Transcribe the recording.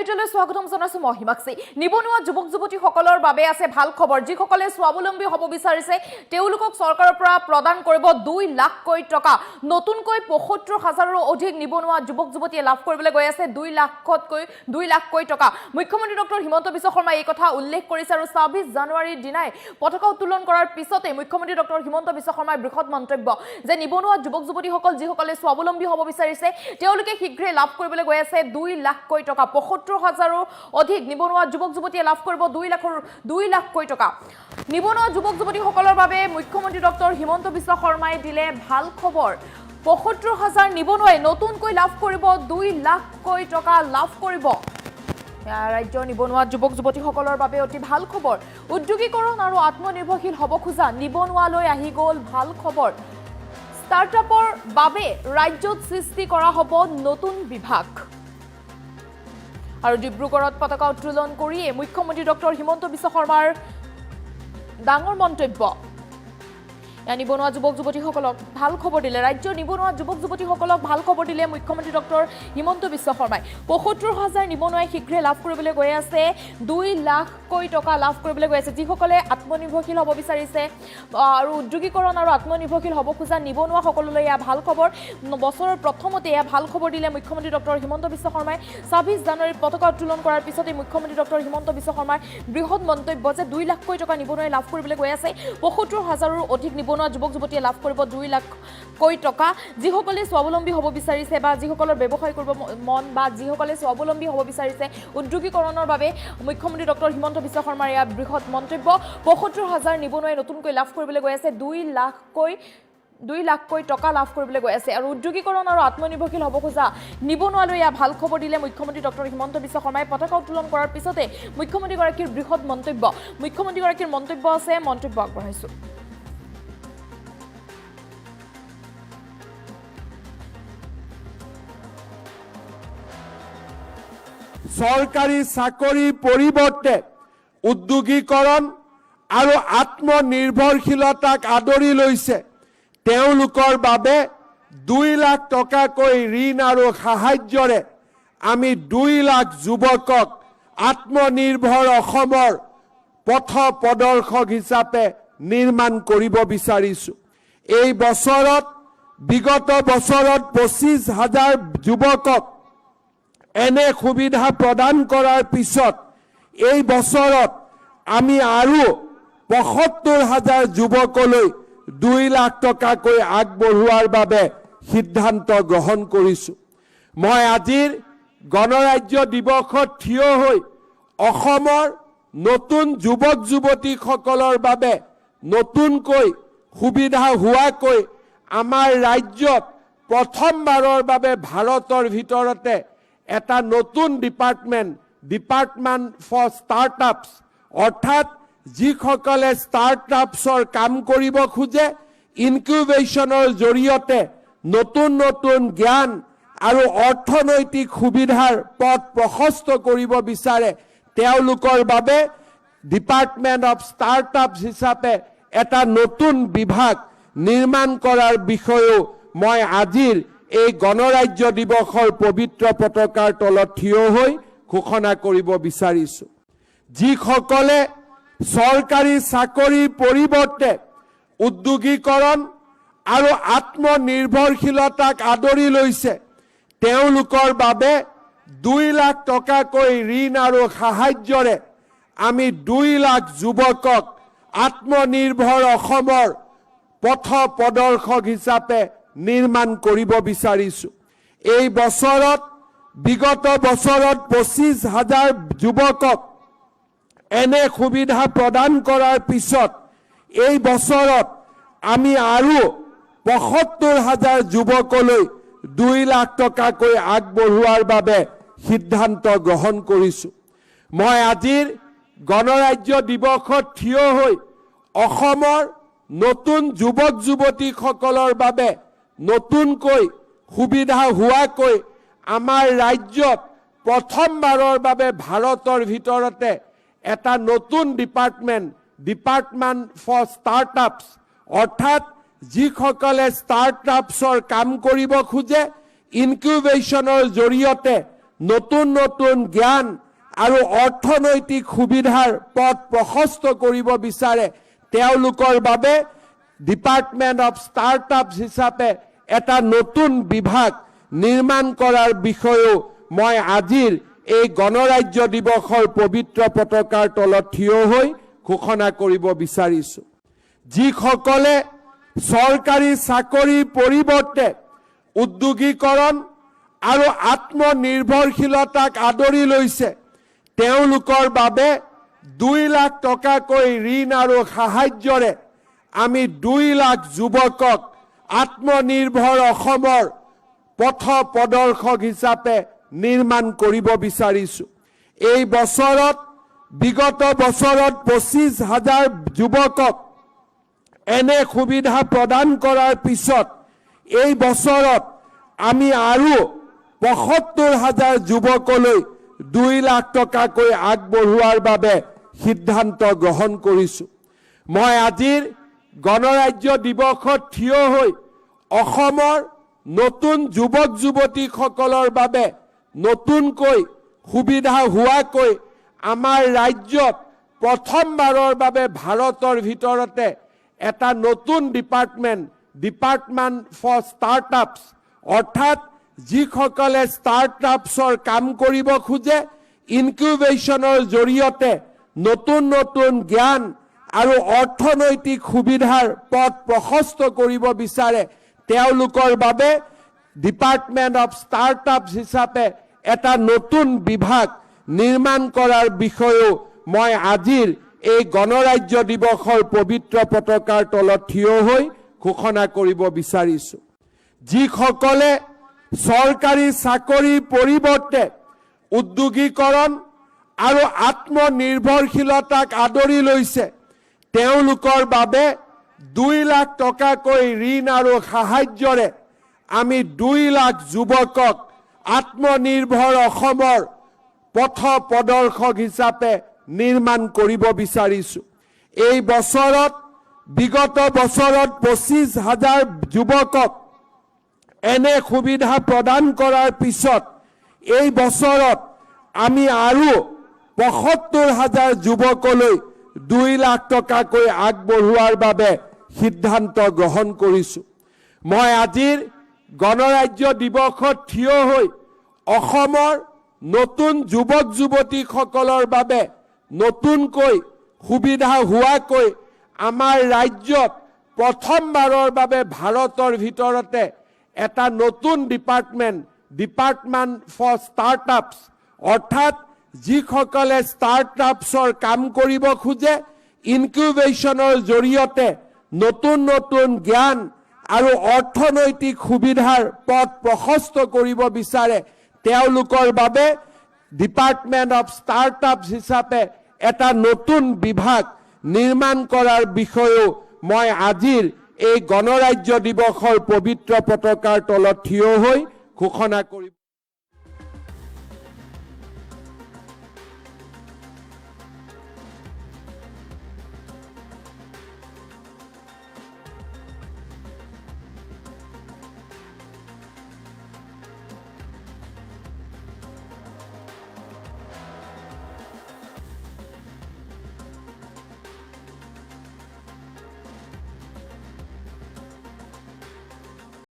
ৰাজ্যলৈ স্বাগতম জনাইছো মই হিমাক্ষী। নিবনুৱা যুৱক যুৱতীসকলৰ বাবে আছে ভাল খবৰ। যিসকলে স্বাৱলম্বী হ'ব বিচাৰিছে তেওঁলোকক চৰকাৰৰ পৰা প্ৰদান কৰিব 2 লাখ কোটি টকা। নতুনকৈ ৭৫,০০০ৰো অধিক নিবনুৱা যুৱক যুৱতীয়ে লাভ কৰিবলৈ গৈ আছে 2 লাখ কোটি টকা। মুখ্যমন্ত্ৰী ডক্টৰ হিমন্ত বিশ্ব শৰ্মাই এই কথা উল্লেখ কৰিছে আৰু ২৬ জানুৱাৰীৰ দিনাই পতাকা উত্তোলন কৰাৰ পিছতে মুখ্যমন্ত্ৰী ডক্টৰ হিমন্ত বিশ্ব শৰ্মাই বৃহৎ মন্তব্য যে নিবনুৱা যুৱক যুৱতীসকল যিসকলে স্বাৱলম্বী হ'ব বিচাৰিছে তেওঁলোকে শীঘ্ৰে লাভ কৰিবলৈ গৈ আছে 2 লাখ কোটি টকা। ৭৫,০০০ৰো অধিক নিবনুৱা যুৱক যুৱতীয়ে লাভ কৰিব 2 লাখ কোটি টকা। নিবনুৱা যুৱক যুৱতীসকলৰ বাবে মুখ্যমন্ত্ৰী ডক্টৰ হিমন্ত বিশ্ব শৰ্মাই দিলে ভাল খবৰ। ৭৫,০০০ নিবনুৱাই নতুনকৈ লাভ কৰিব 2 লাখ কোটি টকা লাভ কৰিব। ৰাজ্যৰ নিবনুৱা যুৱক যুৱতীসকলৰ বাবে অতি ভাল খবৰ। উদ্যোগীকৰণ আৰু আত্মনিৰ্ভৰশীল হ'ব খোজা নিবনুৱালৈ আহি গ'ল ভাল খবৰ। ষ্টাৰ্টআপৰ বাবে ৰাজ্যত সৃষ্টি কৰা হ'ব নতুন বিভাগ। আৰু ডিব্ৰুগড়ত পতাকা উত্তোলন কৰিয়ে মুখ্যমন্ত্ৰী ডক্টৰ হিমন্ত বিশ্ব শৰ্মাৰ ডাঙৰ মন্তব্য। নিবনুৱা যুৱক যুৱতীসকলক ভাল খবৰ দিলে। ৰাজ্যৰ নিবনুৱা যুৱক যুৱতীসকলক ভাল খবৰ দিলে মুখ্যমন্ত্ৰী ডক্টৰ হিমন্ত বিশ্ব শৰ্মাই। ৭৫,০০০ নিবনুৱাই শীঘ্ৰে লাভ কৰিবলৈ গৈ আছে 2 লাখ কোটি টকা লাভ কৰিবলৈ গৈ আছে। যিসকলে আত্মনিৰ্ভৰশীল হ'ব বিচাৰিছে আৰু উদ্যোগীকৰণ আৰু আত্মনিৰ্ভৰশীল হ'ব খোজা নিবনুৱাসকললৈ এয়া ভাল খবৰ। বছৰৰ প্ৰথমতে এয়া ভাল খবৰ দিলে মুখ্যমন্ত্ৰী ডক্টৰ হিমন্ত বিশ্ব শৰ্মাই। ২৬ জানুৱাৰীত পতাকা উত্তোলন কৰাৰ পিছতে মুখ্যমন্ত্ৰী ডক্টৰ হিমন্ত বিশ্ব শৰ্মাৰ বৃহৎ মন্তব্য যে 2 লাখ কোটি টকা নিবনুৱাই লাভ কৰিবলৈ গৈ আছে। ৭৫,০০০ৰো অধিক নিবনুৱা যুৱক যুৱতীয়ে লাভ কৰিব 2 লাখ কোটি টকা। যিসকলে স্বাৱলম্বী হ'ব বিচাৰিছে বা যিসকলৰ ব্যৱসায় কৰিব মন বা যিসকলে স্বাৱলম্বী হ'ব বিচাৰিছে উদ্যোগীকৰণৰ বাবে মুখ্যমন্ত্ৰী ডক্টৰ হিমন্ত বিশ্ব শৰ্মাৰ এয়া বৃহৎ মন্তব্য। ৭৫,০০০ নিবনুৱাই নতুনকৈ লাভ কৰিবলৈ গৈ আছে 2 লাখ কোটি টকা লাভ কৰিবলৈ গৈ আছে। আৰু উদ্যোগীকৰণ আৰু আত্মনিৰ্ভৰশীল হ'ব খোজা নিবনুৱালৈ এয়া ভাল খবৰ দিলে মুখ্যমন্ত্ৰী ডক্টৰ হিমন্ত বিশ্ব শৰ্মাই। পতাকা উত্তোলন কৰাৰ পিছতে মুখ্যমন্ত্ৰীগৰাকীৰ বৃহৎ মন্তব্য। মুখ্যমন্ত্ৰীগৰাকীৰ মন্তব্য আছে, মন্তব্য আগবঢ়াইছোঁ। চৰকাৰী চাকৰিৰ পৰিৱৰ্তে উদ্যোগীকৰণ আৰু আত্মনিৰ্ভৰশীলতাক আদৰি লৈছে। তেওঁলোকৰ বাবে 2 লাখ টকাকৈ ঋণ আৰু সাহায্যৰে আমি 2 লাখ যুৱকক আত্মনিৰ্ভৰ অসমৰ পথ প্ৰদৰ্শক হিচাপে নিৰ্মাণ কৰিব বিচাৰিছোঁ। এই বছৰত বিগত বছৰত ২৫,০০০ যুৱকক এনে সুবিধা প্ৰদান কৰাৰ পিছত এই বছৰত আমি আৰু ৭৫,০০০ যুৱকলৈ 2 লাখ টকাকৈ আগবঢ়োৱাৰ বাবে সিদ্ধান্ত গ্ৰহণ কৰিছোঁ। মই আজিৰ গণৰাজ্য দিৱসত থিয় হৈ অসমৰ নতুন যুৱক যুৱতীসকলৰ বাবে নতুনকৈ সুবিধা হোৱাকৈ আমাৰ ৰাজ্যত প্ৰথমবাৰৰ বাবে ভাৰতৰ ভিতৰতে এটা নতুন ডিপাৰ্টমেণ্ট ফৰ ষ্টাৰ্টআপছ, অৰ্থাৎ যিসকলে ষ্টাৰ্টআপছৰ কাম কৰিব খোজে, ইনকিউবেশ্যনৰ জৰিয়তে নতুন নতুন জ্ঞান আৰু অৰ্থনৈতিক সুবিধাৰ পথ প্ৰশস্ত কৰিব বিচাৰে তেওঁলোকৰ বাবে ডিপাৰ্টমেণ্ট অফ ষ্টাৰ্টআপছ হিচাপে এটা নতুন বিভাগ নিৰ্মাণ কৰাৰ বিষয়েও মই আজিৰ এই গণৰাজ্য দিৱসৰ পবিত্ৰ পতাকাৰ তলত থিয় হৈ ঘোষণা কৰিব বিচাৰিছোঁ। যিসকলে চৰকাৰী চাকৰিৰ পৰিৱৰ্তে উদ্যোগীকৰণ আৰু আত্মনিৰ্ভৰশীলতাক আদৰি লৈছে তেওঁলোকৰ বাবে 2 লাখ টকাকৈ ঋণ আৰু সাহায্যৰে আমি 2 লাখ যুৱকক আত্মনিৰ্ভৰ অসমৰ পথ প্ৰদৰ্শক হিচাপে নিৰ্মাণ কৰিব বিচাৰিছোঁ। এই বছৰত বিগত বছৰত ২৫,০০০ যুৱকক এনে সুবিধা প্ৰদান কৰাৰ পিছত এই বছৰত আমি আৰু ৭৫,০০০ যুৱকলৈ 2 লাখ টকাকৈ আগবঢ়োৱাৰ বাবে সিদ্ধান্ত গ্ৰহণ কৰিছোঁ। মই আজিৰ গণৰাজ্য দিৱসত থিয় হৈ অসমৰ নতুন যুৱক যুৱতীসকলৰ বাবে নতুনকৈ সুবিধা হোৱাকৈ আমাৰ ৰাজ্যত প্ৰথমবাৰৰ বাবে ভাৰতৰ ভিতৰতে এটা নতুন ডিপাৰ্টমেণ্ট ফৰ ষ্টাৰ্টআপছ, অৰ্থাৎ যিসকলে ষ্টাৰ্টআপছৰ কাম কৰিব খোজে, ইনকিউবেশ্যনৰ জৰিয়তে নতুন নতুন জ্ঞান আৰু অৰ্থনৈতিক সুবিধাৰ পথ প্ৰশস্ত কৰিব বিচাৰে তেওঁলোকৰ বাবে ডিপাৰ্টমেণ্ট অফ ষ্টাৰ্টআপছ হিচাপে এটা নতুন বিভাগ নিৰ্মাণ কৰাৰ বিষয়েও মই আজিৰ এই গণৰাজ্য দিৱসৰ পবিত্ৰ পতাকাৰ তলত থিয় হৈ ঘোষণা কৰিব বিচাৰিছো। যিসকলে চৰকাৰী চাকৰিৰ পৰিৱৰ্তে উদ্যোগীকৰণ আৰু আত্মনিৰ্ভৰশীলতাক আদৰি লৈছে তেওঁলোকৰ বাবে 2 লাখ টকাকৈ ঋণ আৰু সাহায্যৰে আমি 2 লাখ যুৱকক আত্মনিৰ্ভৰ অসমৰ পথ প্ৰদৰ্শক হিচাপে নিৰ্মাণ কৰিব বিচাৰিছো। এই বছৰত বিগত বছৰত 25,000 যুৱকক এনে সুবিধা প্ৰদান কৰাৰ পিছত এই বছৰত আমি আৰু 75,000 যুৱকলৈ 2 লাখ টকাকৈ আগবঢ়োৱাৰ বাবে সিদ্ধান্ত গ্ৰহণ কৰিছো। মই আজিৰ গণৰাজ্য দিৱসত থিয় হৈ অসমৰ নতুন যুৱক যুৱতীসকলৰ বাবে নতুনকৈ সুবিধা হোৱাকৈ আমাৰ ৰাজ্যত প্ৰথমবাৰৰ বাবে ভাৰতৰ ভিতৰতে এটা নতুন ডিপাৰ্টমেণ্ট ফৰ ষ্টাৰ্টআপছ অৰ্থাৎ যিসকলে ষ্টাৰ্টআপছৰ কাম কৰিব খোজে ইনকিউবেশ্যনৰ জৰিয়তে নতুন নতুন জ্ঞান আৰু অৰ্থনৈতিক সুবিধাৰ পথ প্ৰশস্ত কৰিব বিচাৰে তেওঁলোকৰ বাবে ডিপাৰ্টমেণ্ট অফ ষ্টাৰ্টআপছ হিচাপে এটা নতুন বিভাগ নিৰ্মাণ কৰাৰ বিষয়েও মই আজিৰ এই গণৰাজ্য দিৱসৰ পবিত্ৰ পতাকাৰ তলত থিয় হৈ ঘোষণা কৰিব বিচাৰিছো। যিসকলে চৰকাৰী চাকৰিৰ পৰিৱৰ্তে উদ্যোগীকৰণ আৰু আত্মনিৰ্ভৰশীলতাক আদৰি লৈছে তেওঁলোকৰ বাবে 2 লাখ টকাকৈ ঋণ আৰু সাহায্যৰে আমি 2 লাখ যুৱকক আত্মনিৰ্ভৰ অসমৰ পথ প্ৰদৰ্শক হিচাপে নিৰ্মাণ কৰিব বিচাৰিছো। এই বছৰত বিগত বছৰত 25,000 যুৱকক এনে সুবিধা প্ৰদান কৰাৰ পিছত এই বছৰত আমি আৰু 75,000 যুৱকলৈ 2 লাখ টকাকৈ আগবঢ়োৱাৰ বাবে সিদ্ধান্ত গ্ৰহণ কৰিছো। মই আজিৰ গণৰাজ্য দিৱসত থিয় হৈ অসমৰ নতুন যুৱক যুৱতীসকলৰ বাবে নতুনকৈ সুবিধা হোৱাকৈ আমাৰ ৰাজ্যত প্ৰথমবাৰৰ বাবে ভাৰতৰ ভিতৰতে এটা নতুন ডিপাৰ্টমেণ্ট ফৰ ষ্টাৰ্টআপছ অৰ্থাৎ যিসকলে ষ্টাৰ্টআপছৰ কাম কৰিব খোজে ইনকিউবেশ্যনৰ জৰিয়তে নতুন নতুন জ্ঞান আৰু অৰ্থনৈতিক সুবিধাৰ পথ প্ৰশস্ত কৰিব বিচাৰে তেওঁলোকৰ বাবে ডিপাৰ্টমেণ্ট অফ ষ্টাৰ্টআপছ হিচাপে এটা নতুন বিভাগ নিৰ্মাণ কৰাৰ বিষয়েও মই আজিৰ এই গণৰাজ্য দিৱসৰ পবিত্ৰ পতাকাৰ তলত থিয় হৈ ঘোষণা কৰিব